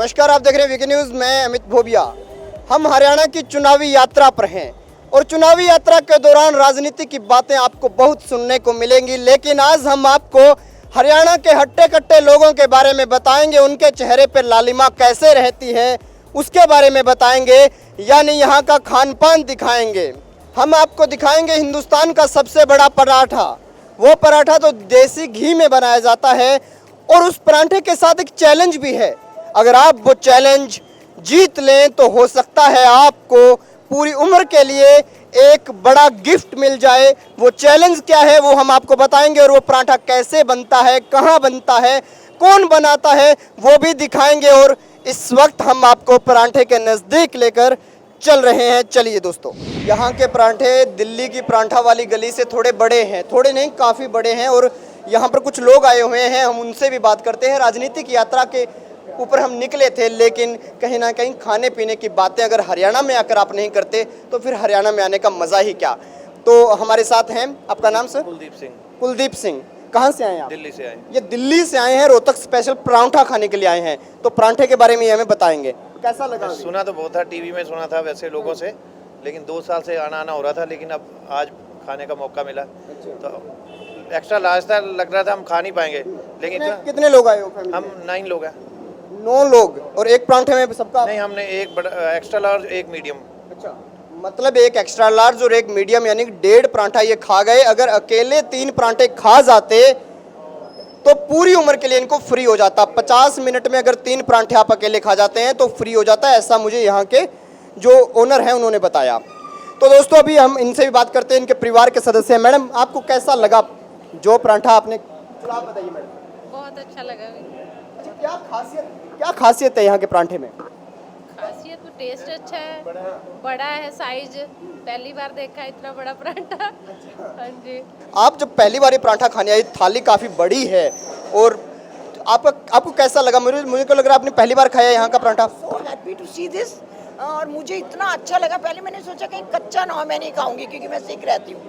नमस्कार, आप देख रहे हैं वीके न्यूज़। मैं अमित भोबिया। हम हरियाणा की चुनावी यात्रा पर हैं और चुनावी यात्रा के दौरान राजनीति की बातें आपको बहुत सुनने को मिलेंगी, लेकिन आज हम आपको हरियाणा के हट्टे कट्टे लोगों के बारे में बताएंगे। उनके चेहरे पर लालिमा कैसे रहती है उसके बारे में बताएंगे, यानी यहाँ का खान पान दिखाएंगे। हम आपको दिखाएंगे हिंदुस्तान का सबसे बड़ा पराठा। वो पराठा तो देसी घी में बनाया जाता है और उस पराठे के साथ एक चैलेंज भी है। अगर आप वो चैलेंज जीत लें तो हो सकता है आपको पूरी उम्र के लिए एक बड़ा गिफ्ट मिल जाए। वो चैलेंज क्या है वो हम आपको बताएंगे और वो पराठा कैसे बनता है, कहाँ बनता है, कौन बनाता है, वो भी दिखाएंगे। और इस वक्त हम आपको पराठे के नज़दीक लेकर चल रहे हैं। चलिए दोस्तों, यहाँ के पराठे दिल्ली की पराठा वाली गली से थोड़े बड़े हैं, थोड़े नहीं काफ़ी बड़े हैं। और यहाँ पर कुछ लोग आए हुए हैं, हम उनसे भी बात करते हैं। राजनीतिक यात्रा के ऊपर हम निकले थे, लेकिन कहीं ना कहीं खाने पीने की बातें अगर हरियाणा में आकर आप नहीं करते तो फिर हरियाणा में आने का मज़ा ही क्या। तो हमारे साथ हैं, आपका नाम सर? कुलदीप सिंह। कुलदीप सिंह, कहाँ से आए हैं आप? दिल्ली से आए। ये दिल्ली से आए हैं, रोहतक स्पेशल पराठा खाने के लिए आए हैं। तो पराठे के बारे में हमें बताएंगे, कैसा लगा? सुना तो बहुत था, टीवी में सुना था वैसे लोगों से, लेकिन 2 साल से आना आना हो रहा था, लेकिन अब आज खाने का मौका मिला। तो एक्स्ट्रा लार्ज था, लग रहा था हम खा नहीं पाएंगे, लेकिन कितने लोग आए हो? हम 9 लोग हैं। 9 लोग, और एक पराठे में सबका? नहीं, हमने एक बड़ा एक्स्ट्रा लार्ज, एक मीडियम। अच्छा, मतलब एक एक्स्ट्रा लार्ज और एक मीडियम, यानी 1.5 पराठा ये खा गए। अगर अकेले 3 पराठे खा जाते तो पूरी उम्र के लिए इनको फ्री हो जाता। 50 मिनट में अगर 3 पराठे आप अकेले खा जाते हैं तो फ्री हो जाता है, ऐसा मुझे यहाँ के जो ओनर हैं उन्होंने बताया। तो दोस्तों, अभी हम इनसे भी बात करते हैं, इनके परिवार के सदस्य हैं। मैडम, आपको कैसा लगा जो पराठा आपने? आप बताइए मैडम। बहुत अच्छा लगा। अच्छा, क्या खासियत है यहाँ के पराठे में? खासियत तो टेस्ट अच्छा है, बड़ा है साइज, पहली बार देखा है इतना बड़ा पराठा। हाँ जी। आप जब पहली बार ये पराठा खाने आई, थाली काफ़ी बड़ी है, और आपको कैसा लगा? मुझे को लग रहा है आपने पहली बार खाया यहाँ का paratha. So happy to see this, और मुझे इतना अच्छा लगा। पहले मैंने सोचा कहीं कच्चा ना हो, मैं नहीं खाऊंगी क्योंकि मैं सिक रहती हूँ।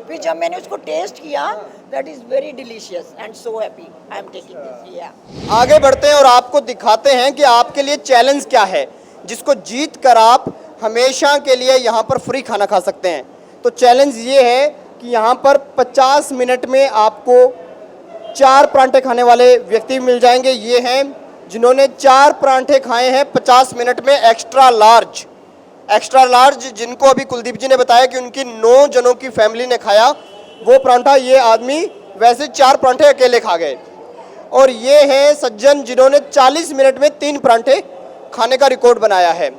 फिर जब मैंने उसको टेस्ट किया, that is very delicious and so happy I am taking this. या आगे बढ़ते हैं और आपको दिखाते हैं कि आपके लिए चैलेंज क्या है, जिसको जीत कर आप हमेशा के लिए यहाँ पर फ्री खाना खा सकते हैं। तो चैलेंज ये है कि यहाँ पर 50 मिनट में आपको 4 पराठे खाने वाले व्यक्ति मिल जाएंगे। ये हैं जिन्होंने 4 पराठे खाए हैं 50 मिनट में, एक्स्ट्रा लार्ज, जिनको अभी कुलदीप जी ने बताया कि उनकी 9 जनों की फैमिली ने खाया वो पराठा। ये आदमी वैसे 4 पराठे अकेले खा गए। और ये हैं सज्जन जिन्होंने 40 मिनट में 3 पराठे खाने का रिकॉर्ड बनाया है।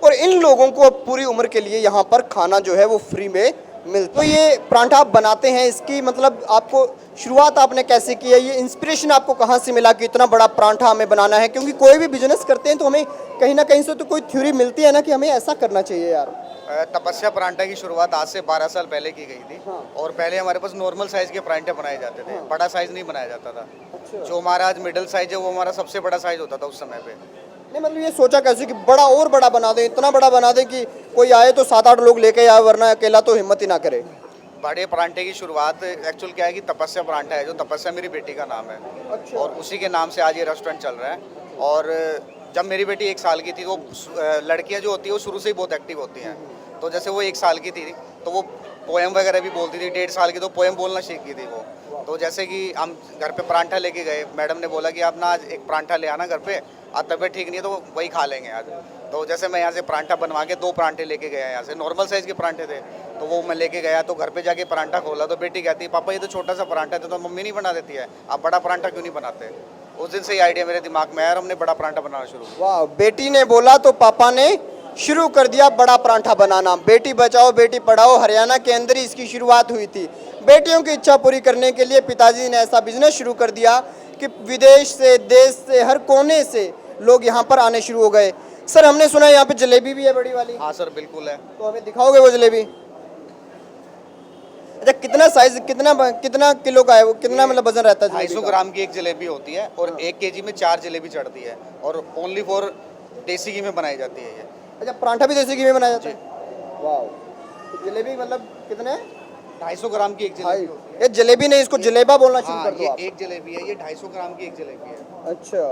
और इन लोगों को पूरी उम्र के लिए यहाँ पर खाना जो है वो फ्री में मिलता। तो ये पराठा आप बनाते हैं, इसकी मतलब आपको शुरुआत आपने कैसे की है? ये इंस्पिरेशन आपको कहाँ से मिला कि इतना बड़ा पराठा हमें बनाना है? क्योंकि कोई भी बिजनेस करते हैं तो हमें कहीं ना कहीं से तो कोई थ्योरी मिलती है ना कि हमें ऐसा करना चाहिए यार। तपस्या पराठा की शुरुआत आज से 12 साल पहले की गई थी। हाँ। और पहले हमारे पास नॉर्मल साइज के पराठे बनाए जाते थे। हाँ। बड़ा साइज नहीं बनाया जाता था। अच्छा। जो हमारा आज मिडिल साइज है वो हमारा सबसे बड़ा साइज होता था उस समय पे। नहीं, मतलब ये सोचा कैसे कि बड़ा और बड़ा बना दें, इतना बड़ा बना दें कि कोई आए तो 7-8 लोग लेके आए, वरना अकेला तो हिम्मत ही ना करे। बड़े पराठे की शुरुआत एक्चुअल क्या है कि तपस्या पराठा है, जो तपस्या मेरी बेटी का नाम है। अच्छा। और उसी के नाम से आज ये रेस्टोरेंट चल रहा है। और जब मेरी बेटी 1 साल की थी तो लड़कियां जो होती है वो शुरू से ही बहुत एक्टिव होती हैं। तो जैसे वो 1 साल की थी तो वो पोएम वगैरह भी बोलती थी। 1.5 साल की तो पोएम बोलना सीख गई थी वो। तो जैसे कि हम घर पे पराठा लेके गए, मैडम ने बोला कि आप ना आज एक पराठा ले आना घर पे, आज तबीयत ठीक नहीं है तो वही खा लेंगे आज। तो जैसे मैं यहाँ से पराठा बनवा के 2 पराठे लेके गया, यहाँ से नॉर्मल साइज़ के पराठे थे, तो वो मैं लेके गया। तो घर पे जाके पराठा खोला तो बेटी कहती है, पापा ये तो छोटा सा पराठा था, तो मम्मी नहीं बना देती है, आप बड़ा पराठा क्यों नहीं बनाते? उस दिन से ही आइडिया मेरे दिमाग में आया और हमने बड़ा पराठा बनाना शुरू किया। वाह, बेटी ने बोला तो पापा ने शुरू कर दिया बड़ा पराठा बनाना। बेटी बचाओ बेटी पढ़ाओ, हरियाणा के अंदर ही इसकी शुरुआत हुई थी। बेटियों की इच्छा पूरी करने के लिए पिताजी ने ऐसा बिजनेस शुरू कर दिया कि विदेश से, देश से, हर कोने से लोग यहाँ पर आने शुरू हो गए। सर, हमने सुना है यहाँ पे जलेबी भी है बड़ी वाली। हाँ सर, बिल्कुल है। तो हमें दिखाओगे वो जलेबी? अच्छा, कितना साइज, कितना किलो का है वो, कितना मतलब वजन रहता है? 250 ग्राम की एक जलेबी होती है और 1 kg में 4 जलेबी चढ़ती है और ओनली फॉर देसी घी में बनाई जाती है ये। अच्छा, पराठा भी देसी घी में बनाया जाता है? वाह। तो जलेबी मतलब कितने? 250 ग्राम की एक जलेबी होती है। ये जलेबी नहीं, इसको जलेबा बोलना शुरू हाँ, कर दो ये आप। एक जलेबी है, ये 250 ग्राम की एक जलेबी है। अच्छा,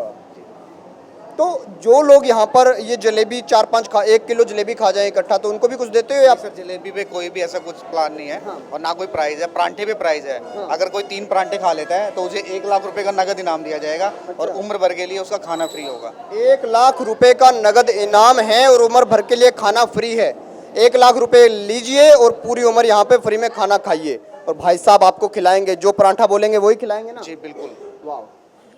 तो जो लोग यहाँ पर ये जलेबी 4-5 खा 1 किलो जलेबी खा जाए इकट्ठा, तो उनको भी कुछ देते हो आप? सर जलेबी पे कोई भी ऐसा कुछ प्लान नहीं है और ना कोई प्राइस है। परांठे पे प्राइस है, अगर कोई 3 परांठे खा लेता है तो उसे 1 लाख रुपए का नगद इनाम दिया जाएगा और उम्र भर के लिए उसका खाना फ्री होगा। 1 लाख रुपए का नगद इनाम है और उम्र भर के लिए खाना फ्री है। 1 लाख रुपए लीजिए और पूरी उम्र यहाँ पे फ्री में खाना खाइए और भाई साहब आपको खिलाएंगे, जो परांठा बोलेंगे वही खिलाएंगे ना? जी बिल्कुल। वाह।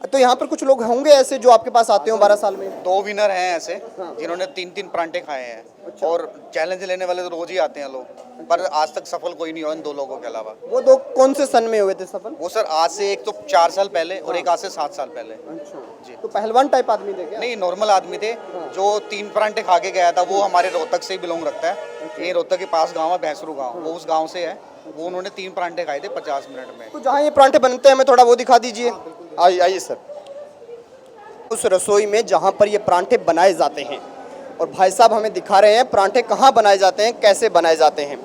तो यहाँ पर कुछ लोग होंगे ऐसे जो आपके पास आते हो 12 साल में? 2 विनर हैं ऐसे जिन्होंने 3-3 परांठे खाए हैं और चैलेंज लेने वाले तो रोज ही आते हैं लोग, पर आज तक सफल कोई नहीं हुआ इन 2 लोगों के अलावा। वो 2 कौन से सन में हुए थे सफल? वो सर आज से एक तो 4 साल पहले और एक आज से 7 साल पहले। अच्छा जी। तो पहलवान टाइप आदमी थे क्या? नहीं, नॉर्मल आदमी थे। जो 3 परांठे खा के गया था वो हमारे रोहतक से ही बिलोंग रखता है। ये रोहतक के पास गाँव है भैंसरू गाँव, वो उस गाँव से है। वो उन्होंने 3 परांठे खाए थे 50 मिनट में। तो जहाँ ये परांठे बनते हैं हमें थोड़ा वो दिखा दीजिए। आइए आइए सर। उस रसोई में जहाँ पर ये परांठे बनाए जाते हैं और भाई साहब हमें दिखा रहे हैं परांठे कहाँ बनाए जाते हैं, कैसे बनाए जाते हैं।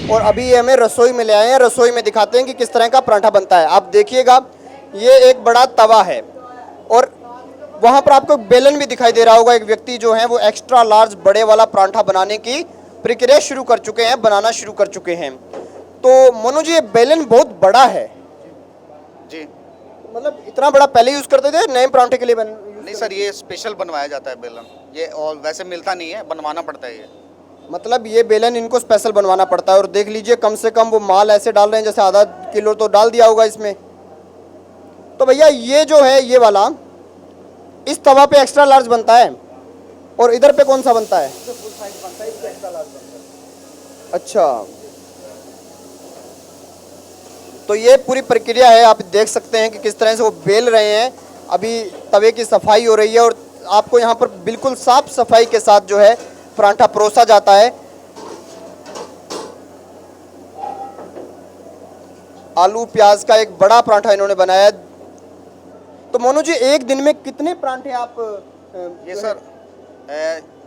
और अभी ये हमें रसोई में ले आए हैं, रसोई में दिखाते हैं कि किस तरह का परांठा बनता है। आप देखिएगा ये एक बड़ा तवा है और वहाँ पर आपको बेलन भी दिखाई दे रहा होगा। एक व्यक्ति जो है वो एक्स्ट्रा लार्ज बड़े वाला परांठा बनाने की प्रक्रिया शुरू कर चुके हैं, बनाना शुरू कर चुके हैं। तो मोनू जी ये बेलन बहुत बड़ा है, जी। मतलब इतना बड़ा पहले यूज़ करते थे नए परांठे के लिए नहीं सर, ये स्पेशल बनवाया जाता है बेलन, ये और वैसे मिलता नहीं है, बनवाना पड़ता है ये। मतलब ये बेलन इनको स्पेशल बनवाना पड़ता है। और देख लीजिए कम से कम वो माल ऐसे डाल रहे हैं जैसे आधा किलो तो डाल दिया होगा इसमें। तो भैया ये जो है ये वाला इस तवा पे एक्स्ट्रा लार्ज बनता है और इधर पे कौन सा बनता है? अच्छा, तो ये पूरी प्रक्रिया है, आप देख सकते हैं कि किस तरह से वो बेल रहे हैं। अभी तवे की सफाई हो रही है और आपको यहाँ पर बिल्कुल साफ सफाई के साथ जो है परांठा परोसा जाता है। आलू प्याज का एक बड़ा परांठा इन्होंने बनाया है। तो मोनू जी एक दिन में कितने परांठे आप ये सर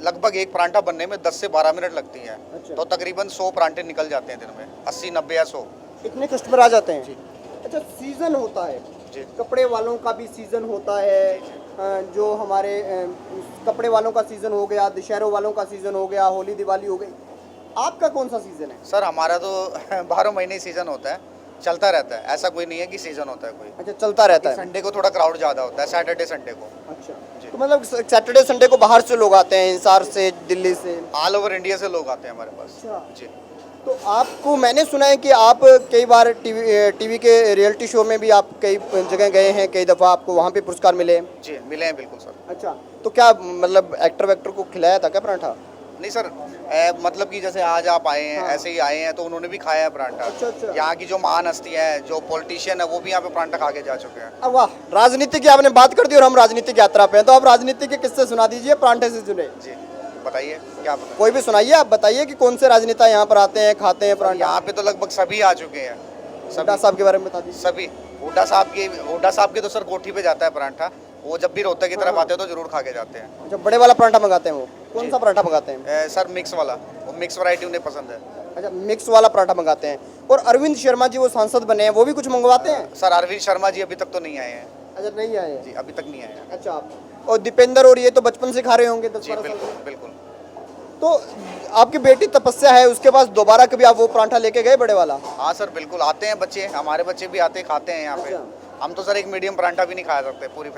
लगभग एक परांठा बनने में 10 से 12 मिनट लगती हैं। अच्छा। तो तकरीबन 100 परांठे निकल जाते हैं दिन में, 80, 90 या 100। इतने कस्टमर आ जाते हैं? अच्छा, सीजन होता है जी। कपड़े वालों का भी सीजन होता है, जो हमारे कपड़े वालों का सीजन हो गया, दशहरों वालों का सीजन हो गया, होली दिवाली हो गई। आपका कौन सा सीजन है? सर हमारा तो 12 महीने सीजन होता है, चलता रहता है, ऐसा कोई नहीं है कि सीजन होता है कोई। अच्छा, चलता रहता है। संडे को थोड़ा क्राउड ज़्यादा होता है, सैटरडे संडे को। अच्छा, जी। तो मतलब सैटरडे संडे को बाहर से लोग आते हैं, हिसार से, दिल्ली से, ऑल ओवर इंडिया से लोग आते हैं हमारे पास। अच्छा। जी। तो आपको मैंने सुना है कि आप कई बार टीवी के रियलिटी शो में भी आप कई जगह गए हैं, कई दफ़ा आपको वहाँ पे पुरस्कार मिले हैं। जी मिले हैं बिल्कुल सर। अच्छा, तो क्या मतलब एक्टर वेक्टर को खिलाया था क्या पराठा? नहीं सर, मतलब कि जैसे आज आप आए हैं, ऐसे ही आए हैं तो उन्होंने भी खाया है परांठा। अच्छा, अच्छा। यहाँ की जो महान हस्ती है, जो पॉलिटिशियन है, वो भी यहाँ पे परांठा खा के जा चुके हैं। वाह, राजनीति की आपने बात कर दी और हम राजनीतिक यात्रा पे हैं, तो आप राजनीति के किस्से सुना दीजिए, परांठे से जुड़े। जी बताइए क्या पता। कोई भी सुनाइए, आप बताइए कि कौन से राजनेता यहाँ पर आते हैं, खाते हैं परांठा। यहाँ पे तो लगभग सभी आ चुके हैं, हुड्डा साहब के बारे में बता दीजिए। सभी। हुड्डा साहब के तो सर कोठी पे जाता है परांठा, वो जब भी रोहतक की तरफ आते हैं तो जरूर खा के जाते हैं। अच्छा, बड़े वाला परांठा मंगाते हैं वो? कौन सा परांठा मंगाते हैं? सर मिक्स वाला, वो मिक्स वैरायटी उन्हें पसंद है। अच्छा, मिक्स वाला पराठा मंगाते हैं। और अरविंद शर्मा जी वो सांसद बने हैं, वो भी कुछ मंगवाते हैं? सर अरविंद शर्मा जी अभी तक तो नहीं आए हैं। अच्छा, नहीं आए हैं। जी अभी तक नहीं आए हैं। अच्छा, और दीपेंद्र और ये तो बचपन से खा रहे होंगे 10-12 जी साल बिल्कुल से। बिल्कुल। तो आपकी बेटी तपस्या है, उसके पास दोबारा कभी आप वो परांठा लेके गए बड़े वाला? हाँ सर बिल्कुल, आते हैं बच्चे, हमारे बच्चे भी आते खाते हैं यहाँ पे। हम तो सर एक मीडियम परांठा भी नहीं खा सकते, पूरी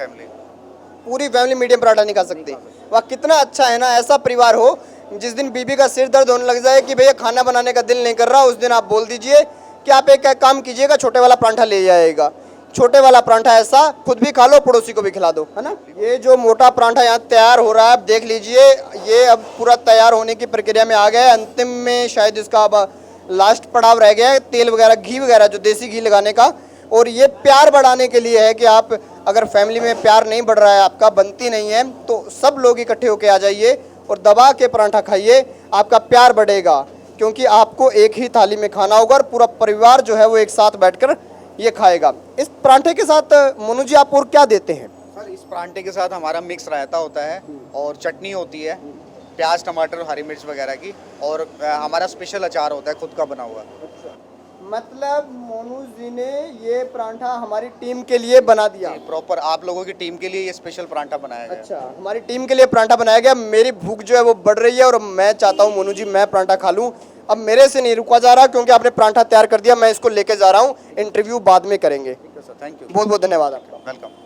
फैमिली मीडियम पराठा नहीं खा सकती। वाह, कितना अच्छा है ना ऐसा परिवार हो। जिस दिन बीबी का सिर दर्द होने लग जाए कि भैया खाना बनाने का दिल नहीं कर रहा, उस दिन आप बोल दीजिए कि आप एक काम कीजिएगा, छोटे वाला परांठा ले जाएगा। छोटे वाला परांठा ऐसा खुद भी खा लो, पड़ोसी को भी खिला दो, है ना। ये जो मोटा परांठा यहाँ तैयार हो रहा है, आप देख लीजिए, ये अब पूरा तैयार होने की प्रक्रिया में आ गया है। अंतिम में शायद इसका अब लास्ट पड़ाव रह गया है, तेल वगैरह, घी वगैरह, जो देसी घी लगाने का। और ये प्यार बढ़ाने के लिए है कि आप अगर फैमिली में प्यार नहीं बढ़ रहा है, आपका बनती नहीं है, तो सब लोग इकट्ठे होके आ जाइए और दबा के परांठा खाइए, आपका प्यार बढ़ेगा। क्योंकि आपको एक ही थाली में खाना होगा और पूरा परिवार जो है वो एक साथ बैठकर ये खाएगा। इस परांठे के साथ मोनू जी आप और क्या देते हैं? सर इस परांठे के साथ हमारा मिक्स रायता होता है और चटनी होती है, प्याज टमाटर हरी मिर्च वगैरह की, और हमारा स्पेशल अचार होता है खुद का बना हुआ। मतलब मोनू जी ने ये परांठा हमारी टीम के लिए बना दिया। प्रॉपर आप लोगों की टीम के लिए ये स्पेशल परांठा बनाया गया है। अच्छा, हमारी टीम के लिए परांठा बनाया गया। मेरी भूख जो है वो बढ़ रही है और मैं चाहता हूँ मोनू जी मैं परांठा खा लूँ। अब मेरे से नहीं रुका जा रहा क्योंकि आपने परांठा तैयार कर दिया, मैं इसको लेके जा रहा हूँ। इंटरव्यू बाद में करेंगे। ठीक है सर, थैंक यू, बहुत बहुत धन्यवाद आपका। वेलकम।